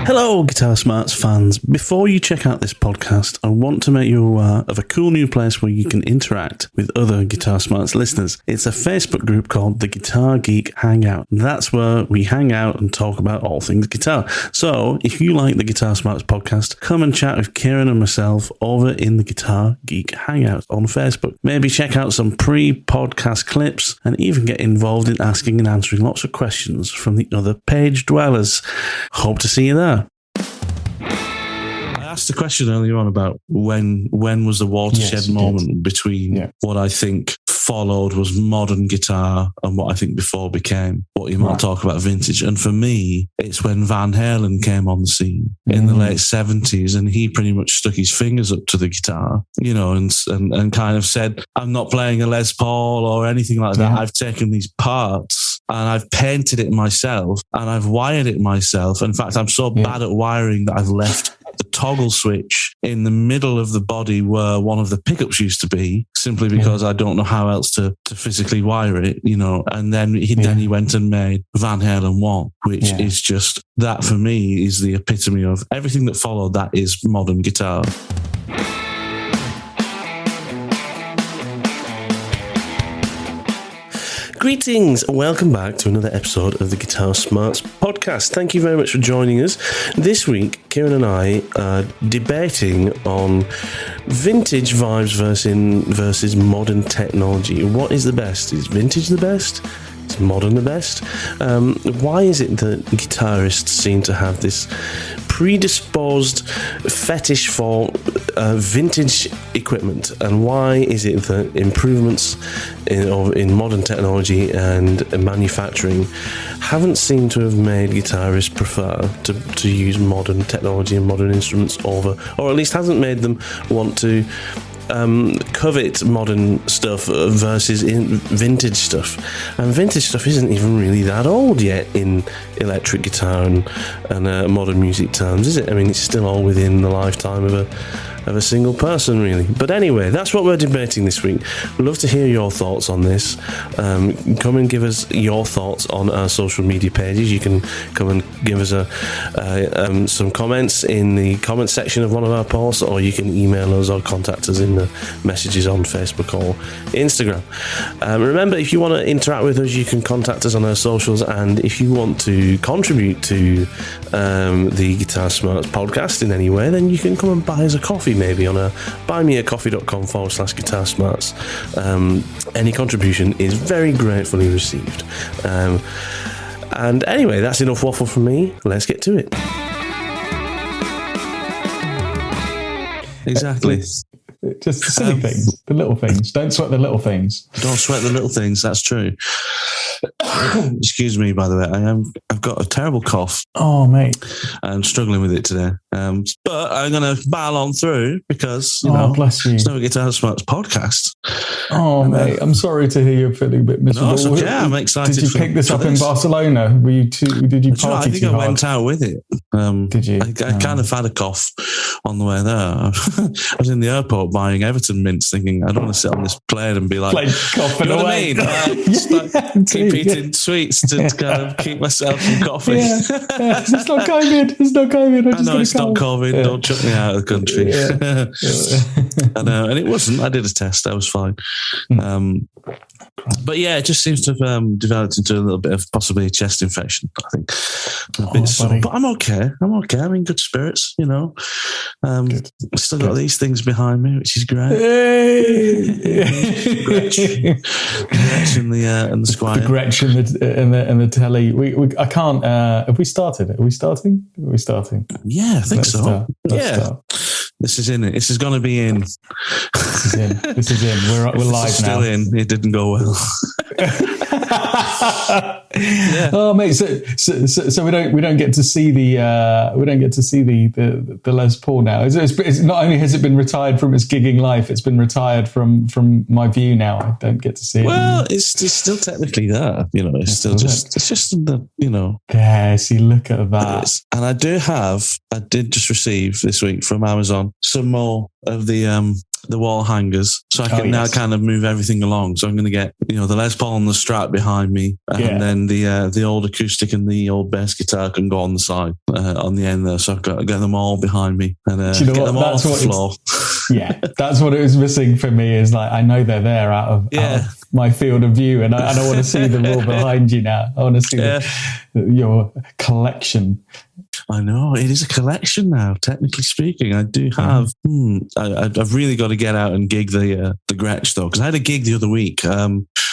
Hello, Guitar Smarts fans. Before you check out this podcast, I want to make you aware of a cool new place where you can interact with other Guitar Smarts listeners. It's a Facebook group called the Guitar Geek Hangout. That's where we hang out and talk about all things guitar. So, if you like the Guitar Smarts podcast, come and chat with Kieran and myself over in the Guitar Geek Hangout on Facebook. Maybe check out some pre-podcast clips and even get involved in asking and answering lots of questions from the other page dwellers. Hope to see you there. I asked the question earlier on about when was the watershed moment between what I think followed was modern guitar and what I think before became what you might talk about vintage. And for me, it's when Van Halen came on the scene in the late 70s, and he pretty much stuck his fingers up to the guitar, you know, and kind of said, I'm not playing a Les Paul or anything like that. I've taken these parts and I've painted it myself and I've wired it myself. In fact, I'm so bad at wiring that I've left the toggle switch in the middle of the body where one of the pickups used to be, simply because I don't know how else to physically wire it, you know. And then he went and made Van Halen 1, which is just, that for me is the epitome of everything that followed that is modern guitar. Greetings and welcome back to another episode of the Guitar Smarts podcast. Thank you very much for joining us. This week, Kieran and I are debating on vintage vibes versus modern technology. What is the best? Is vintage the best? Is modern the best? Why is it that guitarists seem to have this predisposed fetish for vintage equipment, and why is it that improvements in modern technology and manufacturing haven't seemed to have made guitarists prefer to use modern technology and modern instruments over, or at least hasn't made them want to covet modern stuff versus vintage stuff? And vintage stuff isn't even really that old yet in electric guitar and modern music terms, is it? I mean, it's still all within the lifetime of a single person, really. But anyway, that's what we're debating this week. We'd love to hear your thoughts on this. Come and give us your thoughts on our social media pages. You can come and give us some comments in the comment section of one of our posts, or you can email us or contact us in the messages on Facebook or Instagram. Remember, if you want to interact with us, you can contact us on our socials, and if you want to contribute to the Guitar Smarts podcast in any way, then you can come and buy us a coffee, maybe on a buymeacoffee.com/Guitar Smarts. Any contribution is very gratefully received. And anyway, that's enough waffle from me. Let's get to it. Exactly. Just the silly things, the little things. Don't sweat the little things. Don't sweat the little things. That's true. Excuse me, by the way. I've got a terrible cough. Oh, mate. I'm struggling with it today. But I'm going to battle on through because, bless you. It's no Guitar Smarts podcast. Oh, mate. I'm sorry to hear you're feeling a bit miserable. No, it's okay. I'm excited. Did you pick this up in Barcelona? Did you party I think too I hard? went out with it. Did you? I kind of had a cough on the way there. I was in the airport buying Everton mints, thinking I don't want to sit on this plane and be like coughing you know away. What I mean? Keep eating sweets to kind of keep myself from coughing. It's not COVID. It's not COVID. I know it's not COVID. Yeah. Don't chuck me out of the country. I know, and it wasn't. I did a test. I was fine. But yeah, it just seems to have developed into a little bit of possibly a chest infection, I think. But I'm okay. I'm in good spirits, you know. I've still got these things behind me, which is great. Gretsch and the Squire. The Gretsch and the telly. I can't. Have we started? Are we starting? Yeah, I think so. Start. This is in it. This is going to be in. This is in. We're live now. Still in. It didn't go well. Yeah. Oh, mate. So we don't get to see the Les Paul now. It's not only has it been retired from its gigging life, it's been retired from my view now. I don't get to see it. Well, it's still technically there. You know, it's just the, you know. Yeah. See, look at that. And I did just receive this week from Amazon some more of the the wall hangers, so I can now kind of move everything along. So I'm going to get, the Les Paul and the Strat behind me, and then the old acoustic and the old bass guitar can go on the side, on the end there. So I've got to get them all behind me and get them all off the floor. Yeah, that's what it was missing for me. Is like, I know they're there out of my field of view, and I want to see them all behind you now. I want to see your collection. I know, it is a collection now, technically speaking. I do have, I've really got to get out and gig the Gretsch though, because I had a gig the other week.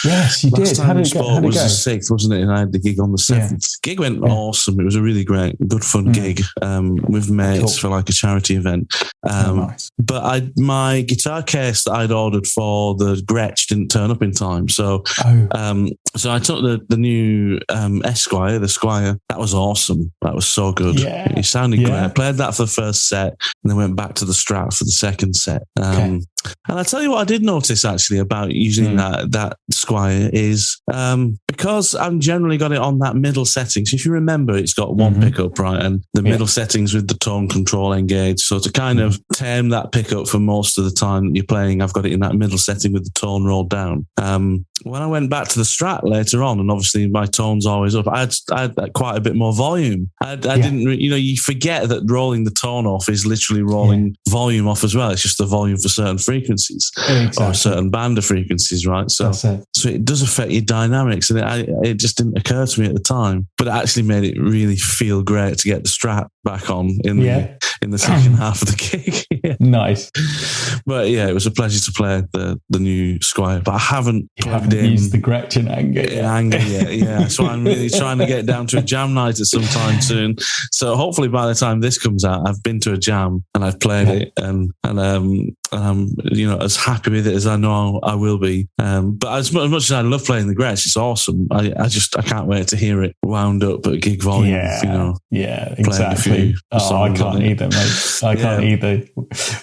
Yes, you did. How did it go? Was the 6th, wasn't it? And I had the gig on the 7th. Yeah. Gig went awesome. It was a really great, good fun gig with mates for like a charity event. Nice. But my guitar case that I'd ordered for the Gretsch didn't turn up in time. So so I took the new Esquire, the Squire. That was awesome. That was so good. Yeah. It sounded great. I played that for the first set and then went back to the Strat for the second set. And I tell you what I did notice actually about using that Squire is because I've generally got it on that middle setting. So if you remember, it's got one pickup, right? And the middle settings with the tone control engaged. So to kind of tame that pickup for most of the time that you're playing, I've got it in that middle setting with the tone rolled down. When I went back to the Strat later on, and obviously my tone's always up, I had quite a bit more volume. I didn't, you forget that rolling the tone off is literally rolling volume off as well. It's just the volume for certain frequencies or a certain band of frequencies, right? So it does affect your dynamics, and it just didn't occur to me at the time, but it actually made it really feel great to get the Strat back on in the second half of the gig. Nice. But it was a pleasure to play the new Squire, but I haven't used the Gretsch in anger yet. So I'm really trying to get down to a jam night at some time soon. So hopefully by the time this comes out, I've been to a jam and I've played it, and I'm as happy with it as I know I will be. But as much as I love playing the Gretsch, it's awesome. I can't wait to hear it wound up at gig volume. Yeah, exactly. I can't either, mate. I can't either.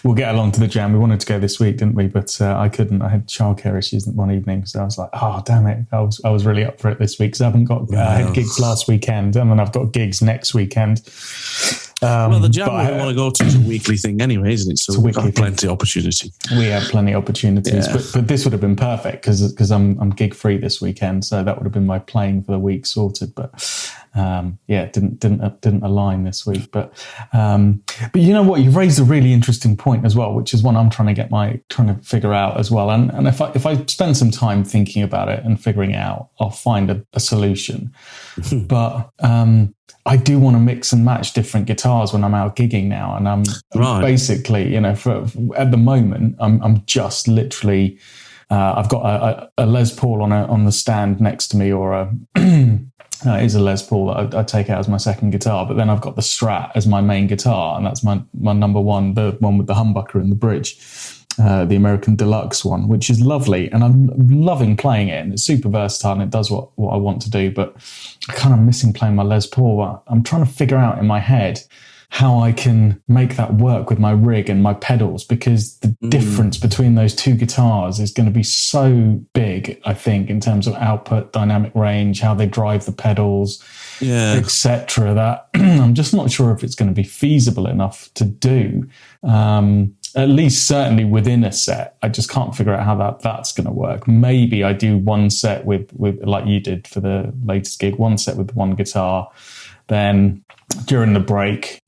We'll get along to the jam. We wanted to go this week, didn't we? But I couldn't. I had childcare issues one evening, so I was like, oh damn it! I was really up for it this week because I haven't got. I had gigs last weekend, and then I've got gigs next weekend. Well, the jam we want to go to is a weekly thing anyway, isn't it? So we've got plenty of opportunity. We have plenty of opportunities, but this would have been perfect because I'm gig free this weekend, so that would have been my playing for the week sorted. But it didn't align this week. But you know what? You've raised a really interesting point as well, which is one I'm trying to figure out as well. And if I spend some time thinking about it and figuring it out, I'll find a solution. But I do want to mix and match different guitars when I'm out gigging now, and I'm basically, at the moment, I'm just literally, I've got a Les Paul on the stand next to me, or it is a Les Paul that I take out as my second guitar, but then I've got the Strat as my main guitar, and that's my number one, the one with the humbucker and the bridge. The American Deluxe one, which is lovely, and I'm loving playing it, and it's super versatile and it does what I want to do, but I kind of missing playing my Les Paul. I'm trying to figure out in my head how I can make that work with my rig and my pedals, because the difference between those two guitars is going to be so big, I think, in terms of output, dynamic range, how they drive the pedals, etc., that I'm just not sure if it's going to be feasible enough to do. At least certainly within a set. I just can't figure out how that's going to work. Maybe I do one set with like you did for the latest gig, one set with one guitar, then during the break,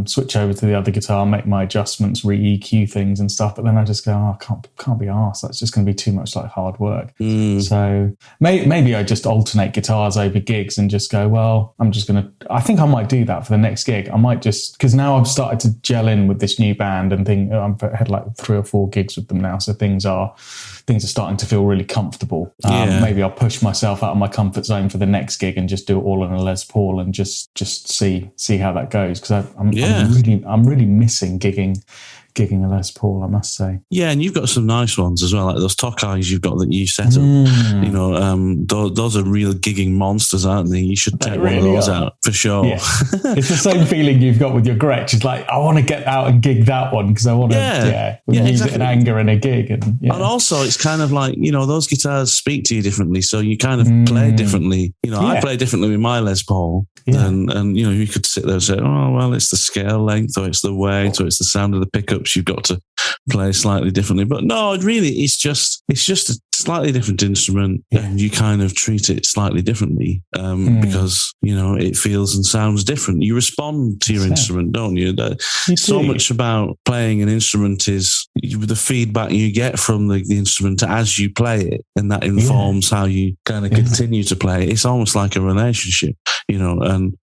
switch over to the other guitar, make my adjustments, re-EQ things and stuff. But then I just go, I can't be arsed. That's just going to be too much like hard work. So maybe I just alternate guitars over gigs and just go, well, I think I might do that for the next gig. I might just, because now I've started to gel in with this new band and I've had like 3 or 4 gigs with them now. So things are starting to feel really comfortable. Maybe I'll push myself out of my comfort zone for the next gig and just do it all on a Les Paul and just see how that goes, because I'm really missing gigging a Les Paul, I must say. Yeah, and you've got some nice ones as well, like those Tokais you've got that you set up. Those are real gigging monsters, aren't they? You should take one of those out for sure. Yeah. It's the same feeling you've got with your Gretsch. It's like, I want to get out and gig that one because I want to use it in anger in a gig. And also, it's kind of like, those guitars speak to you differently, so you kind of play differently. I play differently with my Les Paul. Yeah. And you could sit there and say, oh, well, it's the scale length, or it's the weight, or it's the sound of the pickup. works, you've got to play slightly differently. But no, really, it's just a slightly different instrument, and you kind of treat it slightly differently because, you know, it feels and sounds different. You respond to your instrument, don't you? So much about playing an instrument is the feedback you get from the instrument as you play it, and that informs how you kind of continue to play. It's almost like a relationship, you know, and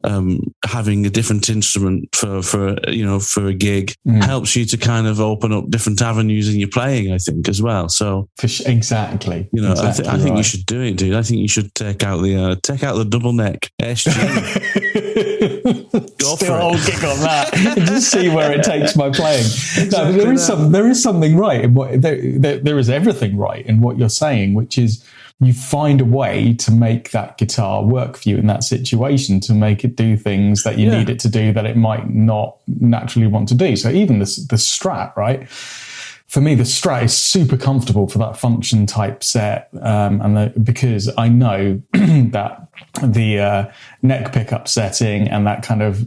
having a different instrument for a gig helps you to kind of open up different avenues in your playing, I think, as well. So exactly, you know, I think you should do it, dude. I think you should take out the double neck SG. Go for it. I'll kick on that and just see where it takes my playing. No, there is something right in what there is everything right in what you're saying, which is you find a way to make that guitar work for you in that situation, to make it do things that you need it to do that it might not naturally want to do. So even the Strat, right? For me, the Strat is super comfortable for that function type set, because I know that the neck pickup setting and that kind of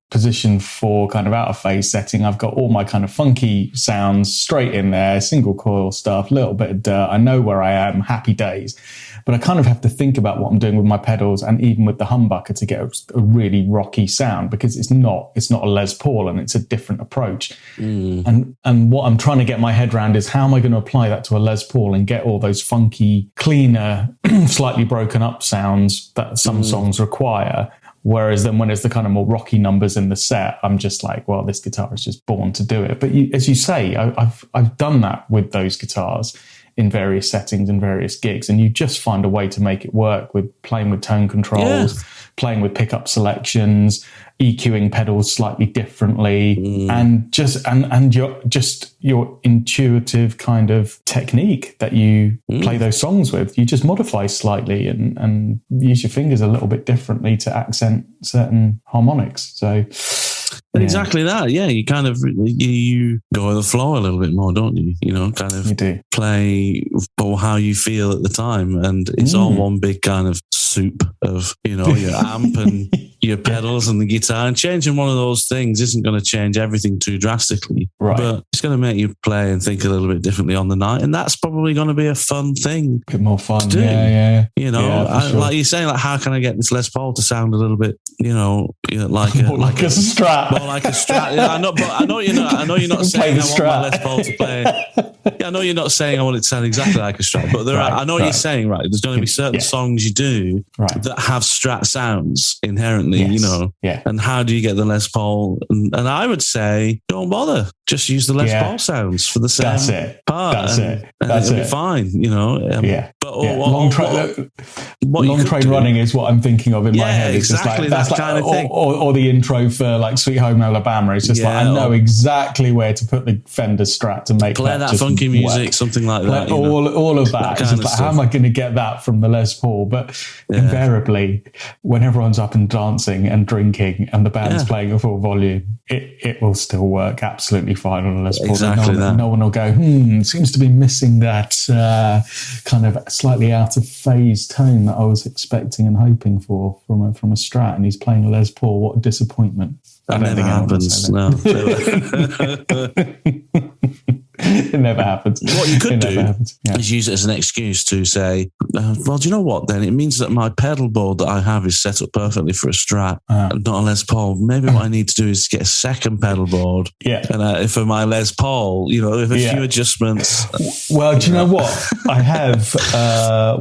position for kind of out of phase setting, I've got all my kind of funky sounds straight in there, single coil stuff, little bit of dirt. I know where I am, happy days. But I kind of have to think about what I'm doing with my pedals and even with the humbucker to get a really rocky sound, because it's not a Les Paul and it's a different approach. And what I'm trying to get my head around is how am I going to apply that to a Les Paul and get all those funky, cleaner, slightly broken up sounds that some songs require. Whereas then when it's the kind of more rocky numbers in the set, I'm just like, well, this guitar is just born to do it. But as you say, I've done that with those guitars in various settings and various gigs, and you just find a way to make it work with playing with tone controls, playing with pickup selections, EQing pedals slightly differently, and your intuitive kind of technique that you play those songs with. You just modify slightly and use your fingers a little bit differently to accent certain harmonics. So exactly that. Yeah, you kind of you go with the flow a little bit more, don't you? You know, kind of play for how you feel at the time, and it's all one big kind of soup of, you know, your amp and your pedals and the guitar. And changing one of those things isn't going to change everything too drastically, but it's going to make you play and think a little bit differently on the night, and that's probably going to be a fun thing. A bit more fun, to do. You know, sure. Like you're saying, like, how can I get this Les Paul to sound a little bit, like a Strat. More like a Strat. Yeah, I know you're not saying I want my Les Paul to play. Yeah, I know you're not saying I want it to sound exactly like a Strat, but I know what you're saying, right? There's going to be certain songs you do that have Strat sounds inherently, you know. Yeah. And how do you get the Les Paul? And I would say, don't bother. Just use the Les Paul sounds for the same part. That's it. It'll be fine, you know. But long train running is what I'm thinking of in my head. It's exactly just like, that kind of thing. Or the intro for like Sweet Home Alabama. It's just like, I know exactly where to put the Fender Strat to make play that funky music, something like that. All of that. It's just like, how am I going to get that from the Les Paul? But invariably, when everyone's up and dancing and drinking and the band's playing at full volume, it will still work absolutely fine on a Les Paul. Exactly no one will go, seems to be missing that kind of slightly out of phase tone that I was expecting and hoping for from a Strat, and he's playing a Les Paul. What a disappointment. That never happens. No. It never happens. What you could do is use it as an excuse to say, well, do you know what then? It means that my pedal board that I have is set up perfectly for a Strat, not a Les Paul. Maybe what I need to do is get a second pedal board. And for my Les Paul, with a few adjustments. Well, do you know what? I have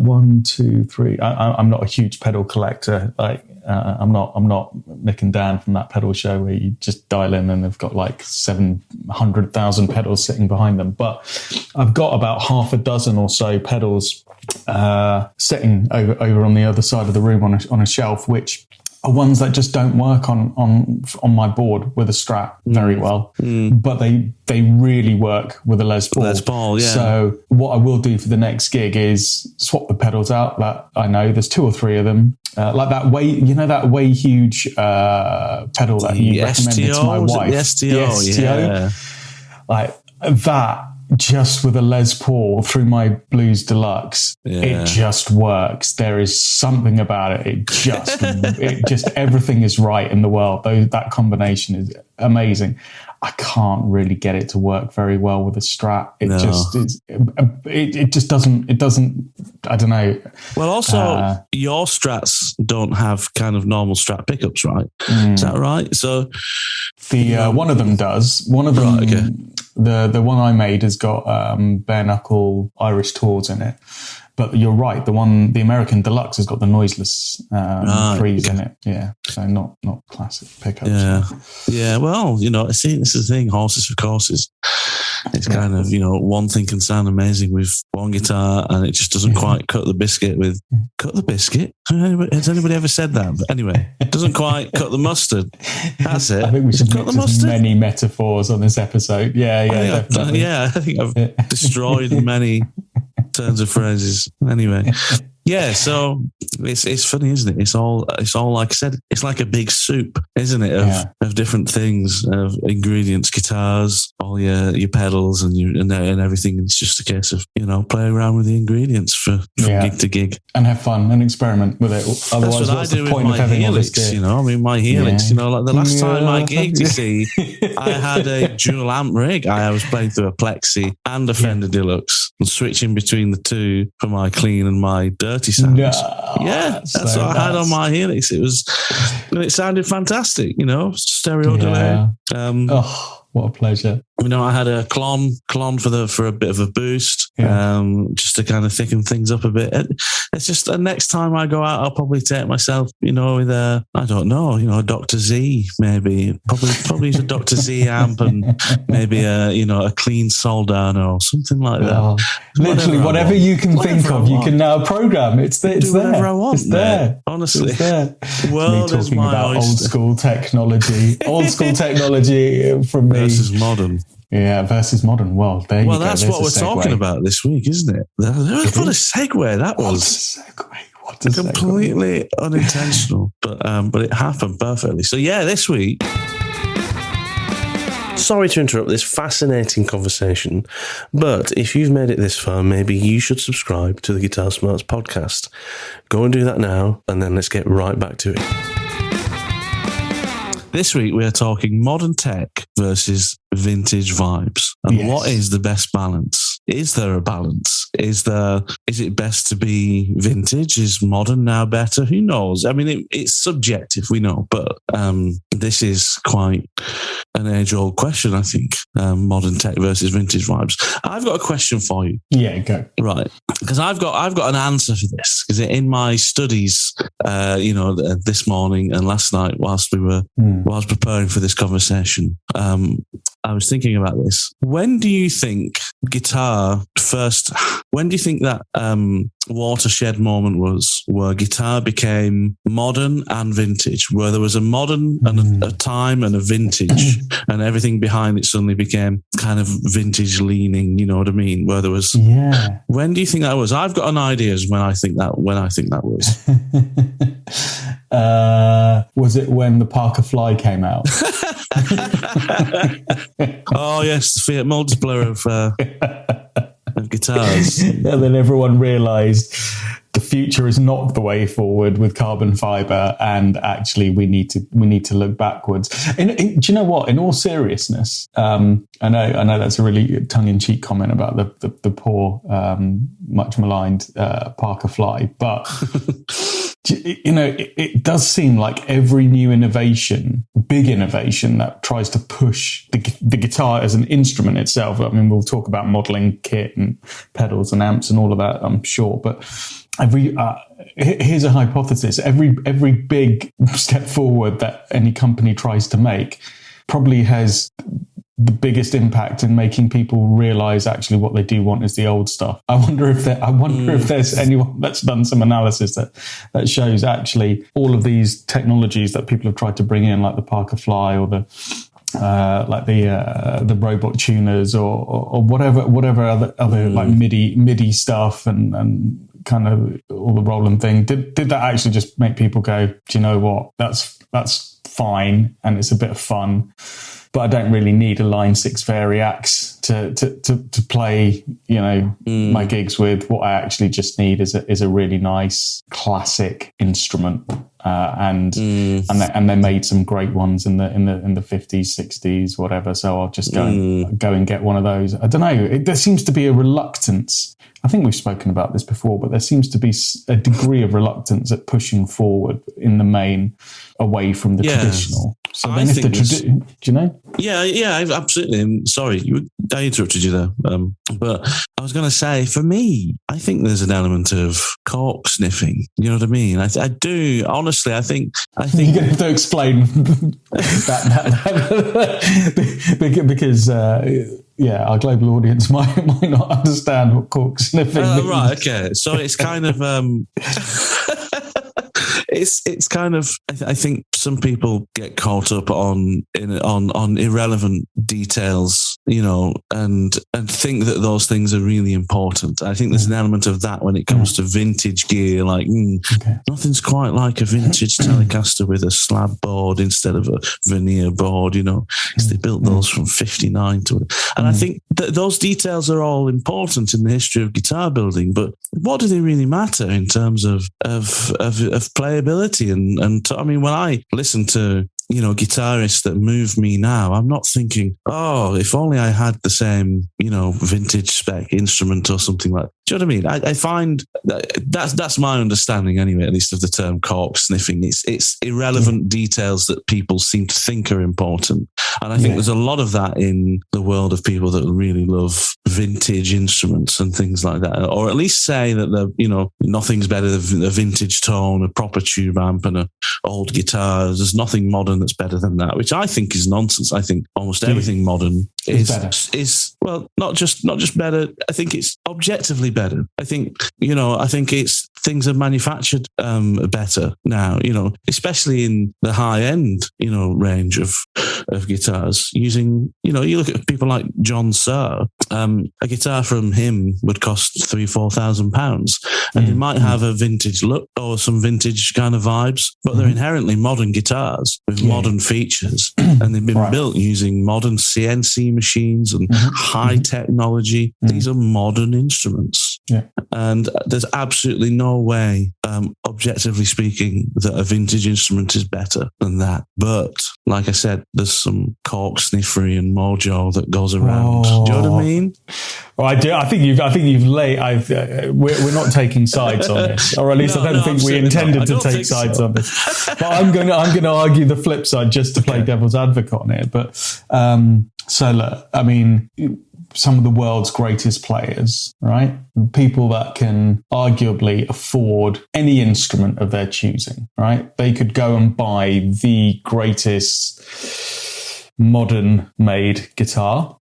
1, 2, 3. I'm not a huge pedal collector. I'm not Mick and Dan from that pedal show where you just dial in and they've got like 700,000 pedals sitting behind them. But I've got about half a dozen or so pedals sitting over on the other side of the room on a shelf, which are ones that just don't work on my board with a Strat very well, but they really work with a Les Paul. Les Paul, yeah. So what I will do for the next gig is swap the pedals out. That I know there's 2 or 3 of them. Like that way huge pedal that you recommended to my wife. The STO, like that just with a Les Paul through my Blues Deluxe, it just works. There is something about it. It just everything is right in the world. That combination is amazing. I can't really get it to work very well with a Strat. It just doesn't. I don't know. Well, also your Strats don't have kind of normal Strat pickups, right? Is that right? So the one of them does. One of them, right, okay. The one I made has got bare knuckle Irish Tours in it. But you're right. The American Deluxe has got the noiseless threes in it. Yeah, so not classic pickups. Yeah. Well, see, this is the thing. Horses for courses. It's kind of one thing can sound amazing with one guitar, and it just doesn't quite cut the biscuit with cut the biscuit. Has anybody ever said that? But anyway, it doesn't quite cut the mustard. That's it. I think we should cut mix as many metaphors on this episode. I think I've destroyed many turns of phrases. Anyway, so it's funny, isn't it? It's all like I said. It's like a big soup, isn't it? Of different things, of ingredients, guitars, all your pedals, and everything. It's just a case of play around with the ingredients from gig to gig and have fun and experiment with it. Otherwise, that's what I do with my Helix. My Helix. Like the last time I gigged, you see, I had a dual amp rig. I was playing through a Plexi and a Fender Deluxe, and switching between the two for my clean and my dirty sounds. That's what I had on my Helix. It sounded fantastic, stereo delay. What a pleasure. I had a clon for a bit of a boost, just to kind of thicken things up a bit. It's just the next time I go out, I'll probably take myself, with a Dr. Z, maybe. Probably use a Dr. Z amp and maybe a clean Soldano or something like that. Literally, whatever you can think of, you can now program. It's there. Whatever I want. It's there. Honestly. It's there. The world is my about oyster. Old school technology from me. Versus modern. Yeah, versus modern. Well, there you go. Well, that's what we're talking about this week, isn't it? What a segue that was. What a segue. Completely unintentional, but it happened perfectly. So this week. Sorry to interrupt this fascinating conversation, but if you've made it this far, maybe you should subscribe to the Guitar Smarts podcast. Go and do that now, and then let's get right back to it. This week we are talking modern tech versus vintage vibes. And what is the best balance? Is there a balance? Is it best to be vintage? Is modern now better? Who knows? I mean, it's subjective, we know, but this is quite an age-old question, I think. Modern tech versus vintage vibes. I've got a question for you. Yeah, go. Right, because I've got an answer for this. Because in my studies, this morning and last night, whilst preparing for this conversation, I was thinking about this. When do you think that watershed moment was where guitar became modern and vintage, where there was a modern and a time and a vintage and everything behind it suddenly became kind of vintage leaning, you know what I mean? Where there was, when do you think that was? I've got an idea as when I think that was. Was it when the Parker Fly came out? Oh yes, the Fiat Multipler of guitars. And then everyone realised the future is not the way forward with carbon fibre, and actually we need to look backwards. Do you know what? In all seriousness, I know that's a really tongue-in-cheek comment about the poor, much maligned Parker Fly, but. It does seem like every new innovation, big innovation that tries to push the guitar as an instrument itself. I mean, we'll talk about modeling kit and pedals and amps and all of that, I'm sure. But here's a hypothesis. Every big step forward that any company tries to make probably has the biggest impact in making people realize actually what they do want is the old stuff. I wonder if there's anyone that's done some analysis that shows actually all of these technologies that people have tried to bring in, like the Parker Fly or the robot tuners or whatever other like MIDI stuff and kind of all the Roland thing. Did that actually just make people go, do you know what? That's fine and it's a bit of fun. But I don't really need a Line 6 Variax to play, my gigs with. What I actually just need is a really nice classic instrument. And they made some great ones in the 50s, 60s, whatever. So I'll just go and get one of those. I don't know. There seems to be a reluctance. I think we've spoken about this before, but there seems to be a degree of reluctance at pushing forward in the main away from the traditional. So then do you know? Yeah, absolutely. I'm sorry, I interrupted you there. But I was going to say, for me, I think there's an element of cork sniffing. You know what I mean? I do. Honestly, I think you're going to have to explain that because our global audience might not understand what cork sniffing means. Right. Okay. So it's kind of. It's kind of. I think some people get caught up on irrelevant details, and think that those things are really important. I think there's an element of that when it comes to vintage gear. Like, nothing's quite like a vintage Telecaster with a slab board instead of a veneer board. Because they built those from '59 to, and I think that those details are all important in the history of guitar building. But what do they really matter in terms of playability? And I mean, when I listen to guitarists that move me now, I'm not thinking, oh, if only I had the same, vintage spec instrument or something like that. Do you know what I mean? I find that's my understanding anyway, at least of the term cork sniffing. It's irrelevant details that people seem to think are important. And I think there's a lot of that in the world of people that really love vintage instruments and things like that, or at least say that nothing's better than a vintage tone, a proper tube amp and an old guitar. There's nothing modern that's better than that, which I think is nonsense. I think almost everything modern is well, not just better. I think it's objectively better. I think it's things are manufactured better now. Especially in the high end range of guitars. Using you look at people like John Suhr. A guitar from him would cost £3,000-4,000, and it might have a vintage look or some vintage kind of vibes, but they're inherently modern guitars with modern features, and they've been built using modern CNC machines and high technology. These are modern instruments, and there's absolutely no way, objectively speaking, that a vintage instrument is better than that. But like I said, there's some cork sniffery and mojo that goes around. Do you know what I mean? Well, I do. I think you've laid. We're not taking sides on this, or at least I don't think we intended to take sides on this. But I'm going to argue the flip side just to play devil's advocate on it. But so look, I mean, some of the world's greatest players, right? People that can arguably afford any instrument of their choosing, right? They could go and buy the greatest modern made guitar.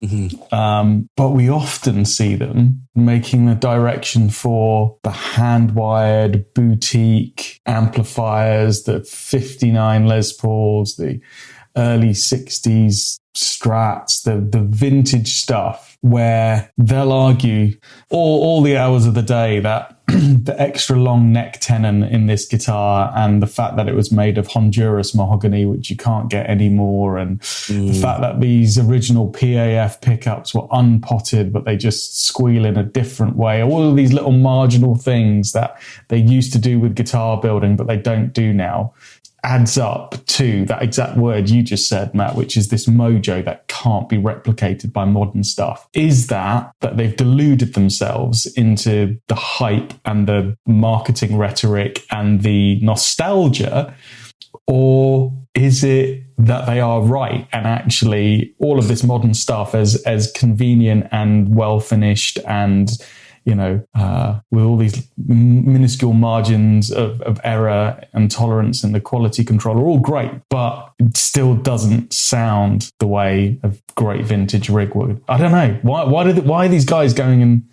But we often see them making the direction for the hand-wired boutique amplifiers, the 59 Les Pauls, the early 60s Strats, the vintage stuff, where they'll argue all the hours of the day that the extra long neck tenon in this guitar and the fact that it was made of Honduras mahogany, which you can't get anymore, and the fact that these original PAF pickups were unpotted, but they just squeal in a different way. All of these little marginal things that they used to do with guitar building, but they don't do now, adds up to that exact word you just said, Matt, which is this mojo that can't be replicated by modern stuff. Is that they've deluded themselves into the hype and the marketing rhetoric and the nostalgia, or is it that they are right and actually all of this modern stuff as convenient and well finished and with all these minuscule margins of error and tolerance and the quality control are all great, but it still doesn't sound the way a great vintage rig would. I don't know. Why are these guys going and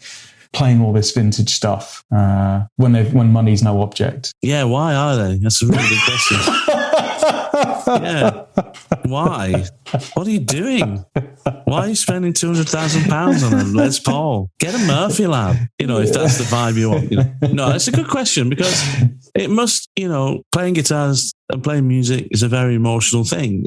playing all this vintage stuff when money's no object? Yeah, why are they? That's a really good question. Yeah. Why? What are you doing? Why are you spending £200,000 on a Les Paul? Get a Murphy Lab, if that's the vibe you want. No, it's a good question because it must, playing guitars and playing music is a very emotional thing.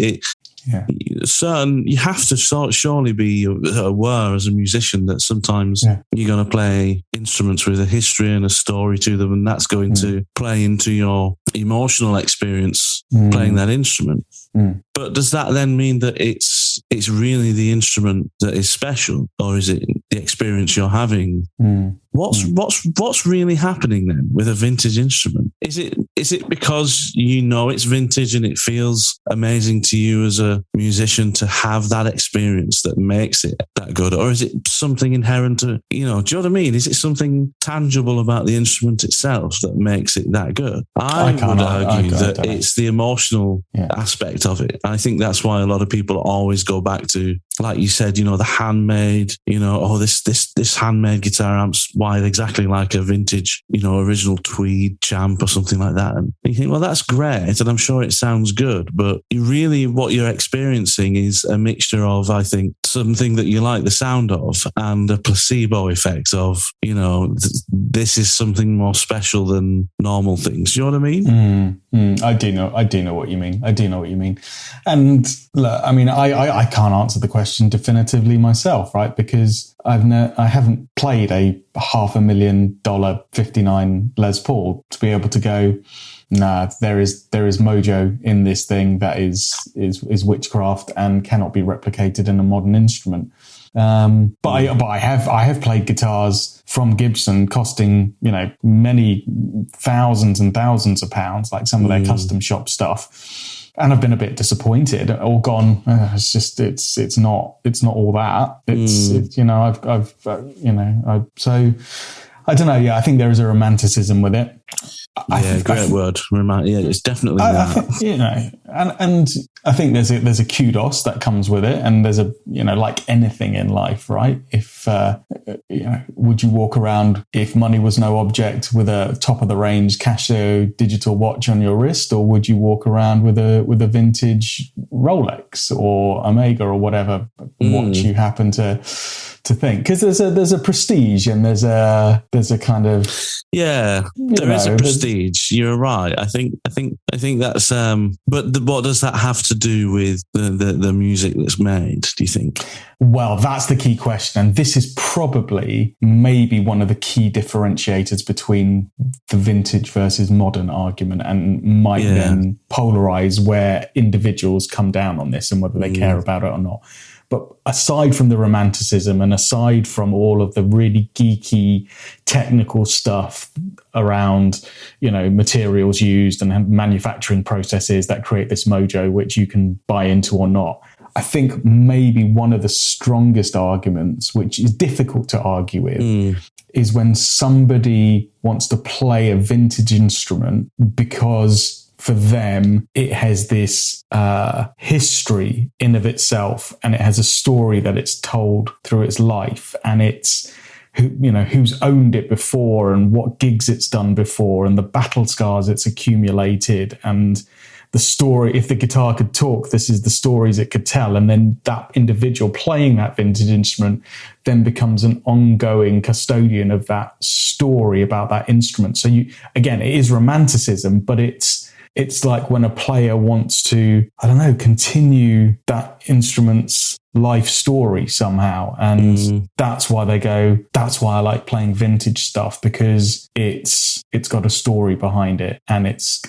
you have to surely be aware as a musician that sometimes you're going to play instruments with a history and a story to them, and that's going to play into your emotional experience playing that instrument. But does that then mean that it's really the instrument that is special, or is it the experience you're having? What's really happening then with a vintage instrument? Is it because you know it's vintage and it feels amazing to you as a musician to have that experience that makes it that good, or is it something inherent to, do you know what I mean? Is it something tangible about the instrument itself that makes it that good? I would argue that it's the emotional aspect of it. I think that's why a lot of people always go back to, like you said, the handmade, this handmade guitar amp's wired exactly like a vintage, original Tweed Champ or something like that. And you think, well, that's great, and I'm sure it sounds good, but what you're experiencing is a mixture of, I think, something that you like the sound of and a placebo effect of, this is something more special than normal things. Do you know what I mean? I do know what you mean. And look, I mean, I can't answer the question definitively myself, right? Because I haven't played a $500,000 59 Les Paul to be able to go, nah, there is mojo in this thing that is witchcraft and cannot be replicated in a modern instrument. But I have played guitars from Gibson costing, many thousands and thousands of pounds, like some of their custom shop stuff. And I've been a bit disappointed or gone, it's not all that. So I don't know. Yeah, I think there is a romanticism with it. Great word. It's definitely that. And I think there's a kudos that comes with it, and there's a like anything in life, right? If would you walk around if money was no object with a top of the range Casio digital watch on your wrist, or would you walk around with a vintage Rolex or Omega or whatever watch you happen to think? Because there's a prestige and there's a kind of there is a prestige. You're right. I think that's but what does that have to do with the music that's made, do you think? Well, that's the key question, and this is probably maybe one of the key differentiators between the vintage versus modern argument, and might then polarize where individuals come down on this and whether they care about it or not. But aside from the romanticism and aside from all of the really geeky technical stuff around, materials used and manufacturing processes that create this mojo, which you can buy into or not, I think maybe one of the strongest arguments, which is difficult to argue with, is when somebody wants to play a vintage instrument because for them, it has this history in of itself, and it has a story that it's told through its life, and it's who's owned it before and what gigs it's done before and the battle scars it's accumulated, and the story. If the guitar could talk, this is the stories it could tell, and then that individual playing that vintage instrument then becomes an ongoing custodian of that story about that instrument. So it is romanticism, but it's like when a player wants to, continue that instrument's life story somehow. And that's why that's why I like playing vintage stuff, because it's got a story behind it, and it's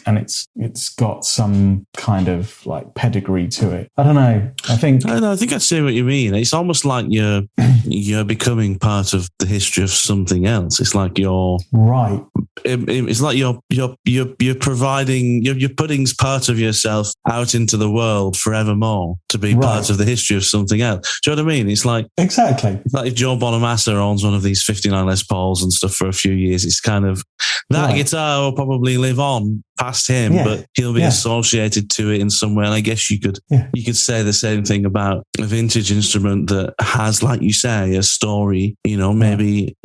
got some kind of like pedigree to it. I don't know. I think I see what you mean. It's almost like you're becoming part of the history of something else. It's like you're right. It's like you're providing, you're putting part of yourself out into the world forevermore to be part of the history of something else. Do you know what I mean? It's like exactly. It's like if Joe Bonamassa owns one of these 59 Les Pauls and stuff for a few years, it's kind of that guitar will probably live on past him, but he'll be associated to it in some way. And I guess you could say the same thing about a vintage instrument that has, like you say, a story. Maybe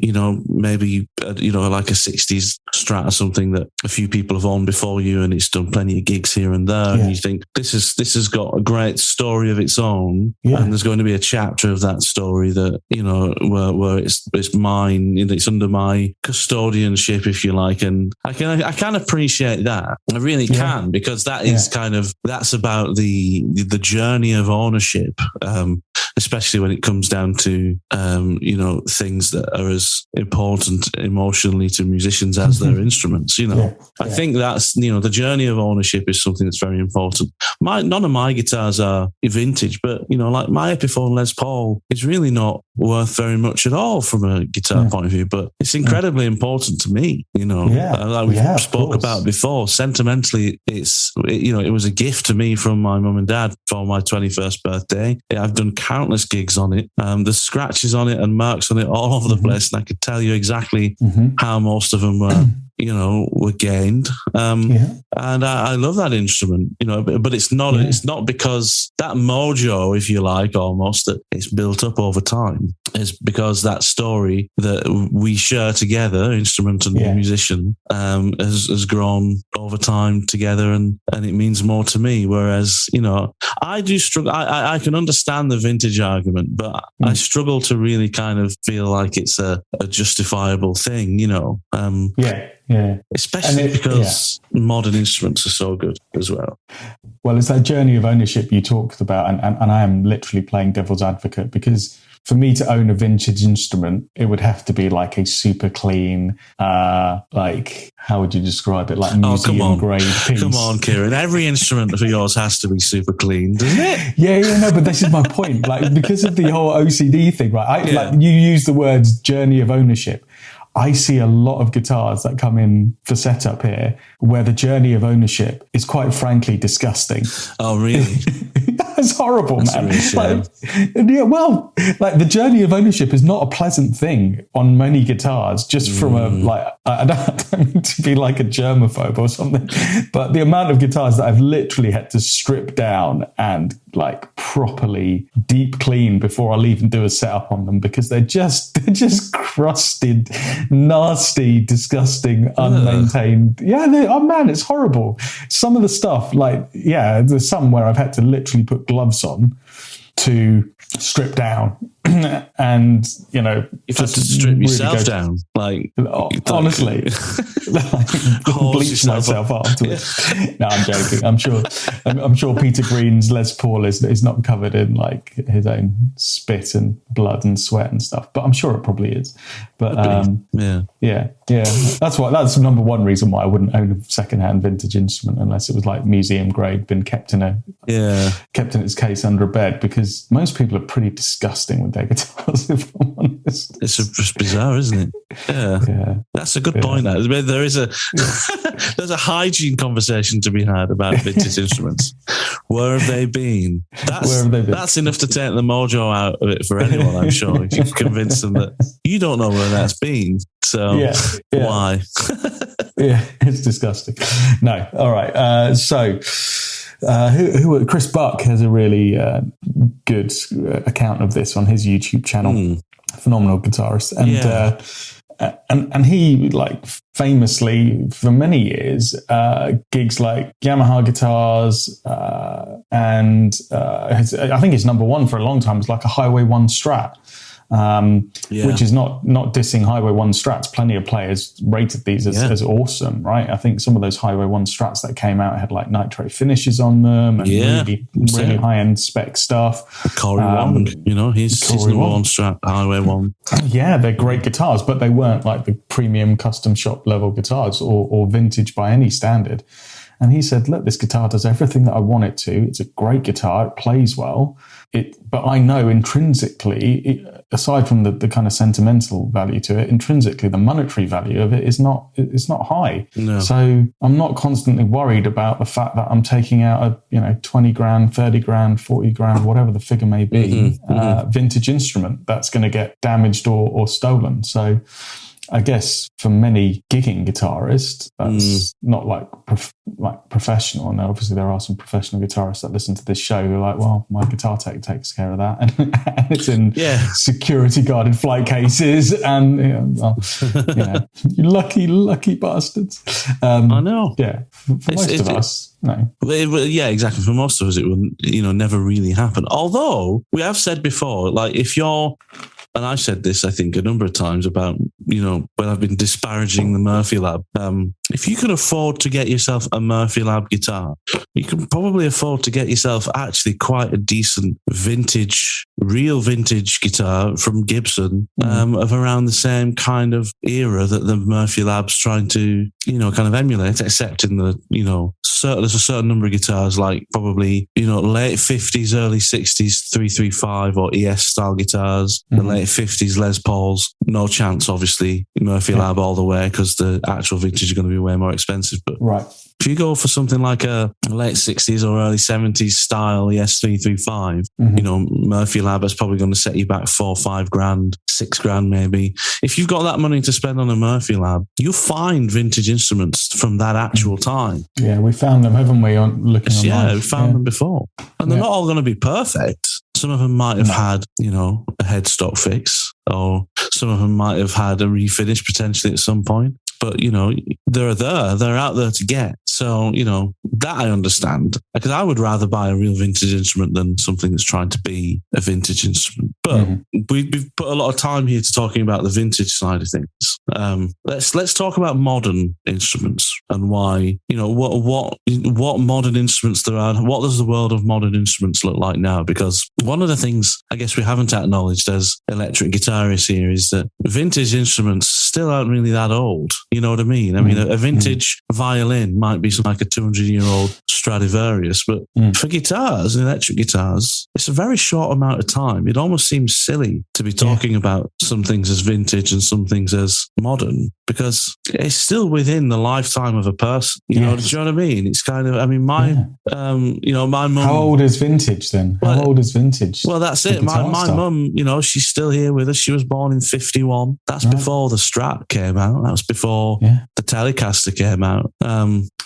like a 60s Strat or something that a few people have owned before you, and it's done plenty of gigs here and there. And you think this has got a great story of its own, and there's going to be a chapter of that story that where it's mine, it's under my custodianship, if you like, and I can appreciate that. I really can, because that is that's about the journey of ownership, especially when it comes down to things that are as important emotionally to musicians as their instruments. I think that's the journey of ownership is something that's very important. None of my guitars are vintage, but like my Epiphone Les Paul is really not worth very much at all from a guitar point of view, but it's incredibly important to me. Like we spoke about before, sentimentally, it was a gift to me from my mum and dad for my 21st birthday. I've done countless gigs on it. There's scratches on it and marks on it all over the place, and I could tell you exactly how most of them were gained. And I love that instrument, but it's not because that mojo, if you like, almost, that it's built up over time. It's because that story that we share together, instrument and musician, has grown over time together, and it means more to me. Whereas, I do struggle. I can understand the vintage argument, but I struggle to really kind of feel like it's a justifiable thing, Especially because modern instruments are so good as well. Well, it's that journey of ownership you talked about, and I am literally playing devil's advocate, because for me to own a vintage instrument, it would have to be like a super clean, like, how would you describe it? Like museum grade piece. Come on, Kieran. Every instrument for yours has to be super clean, doesn't it? No, but this is my point. Like, because of the whole OCD thing, right? Like, you use the words journey of ownership. I see a lot of guitars that come in for setup here where the journey of ownership is quite frankly disgusting. Oh, really? That's horrible, man. Really The journey of ownership is not a pleasant thing on many guitars, just from I don't mean to be like a germaphobe or something, but the amount of guitars that I've literally had to strip down and like properly deep clean before I'll even do a setup on them, because they're just crusted, nasty, disgusting, unmaintained. Man, it's horrible. Some of the stuff, there's some where I've had to literally put gloves on to strip down. And you've had to strip yourself down, honestly, bleach myself afterwards. No, I'm joking. I'm sure Peter Green's Les Paul is not covered in like his own spit and blood and sweat and stuff, but I'm sure it probably is. But that's number one reason why I wouldn't own a secondhand vintage instrument unless it was like museum grade, been kept in its case under a bed, because most people are pretty disgusting with their guitars, if I'm honest. It's just bizarre, isn't it? Yeah. That's a good point. There is there's a hygiene conversation to be had about vintage instruments. Where have they been? That's enough to take the mojo out of it for anyone, I'm sure. If you can convince them that you don't know where that's been. So why? It's disgusting. No. All right. Chris Buck has a really good account of this on his YouTube channel. Phenomenal guitarist, and he famously for many years gigs like Yamaha guitars, and I think his number one for a long time was like a Highway 1 Strat. Which is not dissing Highway 1 Strats. Plenty of players rated these as awesome, right? I think some of those Highway 1 Strats that came out had like nitrate finishes on them and really high-end spec stuff. Corey Wong, he's number one Strat, Highway 1. Yeah, they're great guitars, but they weren't like the premium custom shop level guitars or vintage by any standard. And he said, look, this guitar does everything that I want it to. It's a great guitar. It plays well. But I know intrinsically, aside from the kind of sentimental value to it, intrinsically, the monetary value of it is not high. No. So I'm not constantly worried about the fact that I'm taking out a 20 grand, 30 grand, 40 grand, whatever the figure may be, vintage instrument that's going to get damaged or stolen. So I guess for many gigging guitarists, that's not like professional. And obviously there are some professional guitarists that listen to this show who are like, well, my guitar tech takes care of that. And it's in security guarded flight cases. And, you lucky bastards. I know. Yeah. For most of us, no. Yeah, exactly. For most of us, it would, never really happen. Although we have said before, like if you're, and I've said this, I think, a number of times about when I've been disparaging the Murphy Lab. If you can afford to get yourself a Murphy Lab guitar, you can probably afford to get yourself actually quite a decent real vintage guitar from Gibson of around the same kind of era that the Murphy Lab's trying to, kind of emulate, except in the, there's a certain number of guitars like probably, late 50s, early 60s, 335 or ES style guitars, the late 50s Les Pauls, no chance, obviously, Murphy Lab all the way because the actual vintage are going to be way more expensive. But if you go for something like a late 60s or early 70s style ES335, Murphy Lab is probably going to set you back $4 or $5 grand, $6 maybe. If you've got that money to spend on a Murphy Lab, you'll find vintage instruments from that actual time. Yeah, we found them, haven't we, looking online? Yeah, we found them before. And they're not all going to be perfect. Some of them might have had, a headstock fix, or some of them might have had a refinish potentially at some point. But, they're out there to get. So, that I understand. Because I would rather buy a real vintage instrument than something that's trying to be a vintage instrument. But we've put a lot of time here to talking about the vintage side of things. Let's talk about modern instruments and why, what modern instruments there are. What does the world of modern instruments look like now? Because one of the things I guess we haven't acknowledged as electric guitarists here is that vintage instruments still aren't really that old. You know what I mean? I mean, a vintage violin might be something like a 200-year-old Stradivarius, but for guitars and electric guitars, it's a very short amount of time. It almost seems silly to be talking about some things as vintage and some things as modern because it's still within the lifetime of a person. Do you know what I mean? It's kind of, my mum. How old is vintage then? How old is vintage? Well, that's it. My mum, she's still here with us. She was born in 51. That's before the Strat came out. That was before the Telecaster came out.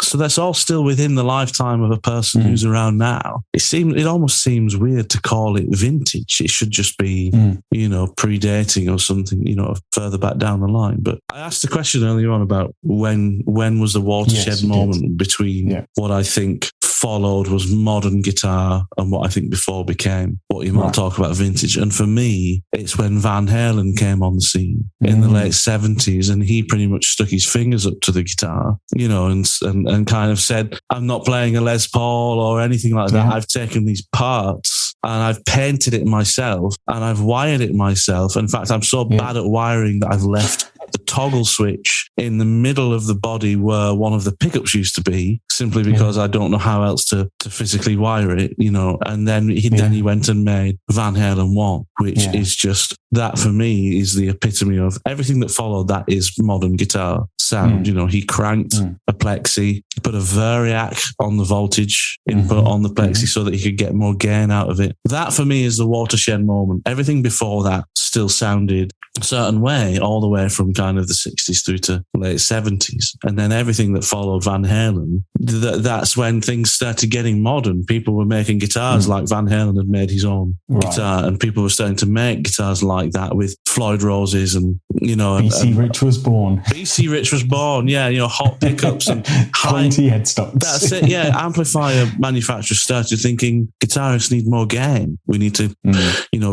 So that's all still within the lifetime of a person who's around now. It almost seems weird to call it vintage. It should just be, predating or something, further back down the line. But I asked a question earlier on about when was the watershed moment between what I think followed was modern guitar and what I think before became what you might talk about vintage. And for me, it's when Van Halen came on the scene in the late 70s and he pretty much stuck his fingers up to the guitar, and kind of said, I'm not playing a Les Paul or anything like that. I've taken these parts and I've painted it myself and I've wired it myself. In fact, I'm so bad at wiring that I've left the toggle switch in the middle of the body where one of the pickups used to be, simply because I don't know how else to physically wire it, and then he went and made Van Halen 1, which is just, that for me is the epitome of everything that followed. That is modern guitar sound. He cranked a plexi, put a variac on the voltage input on the plexi so that he could get more gain out of it. That for me is the watershed moment. Everything before that still sounded a certain way, all the way from kind of the 60s through to late 70s. And then everything that followed Van Halen, that's when things started getting modern. People were making guitars like Van Halen had made his own guitar, and people were starting to make guitars like that with Floyd Roses and, BC Rich was born. BC Rich was born, hot pickups and pointy headstocks. That's it, amplifier manufacturers started thinking guitarists need more gain. We need to,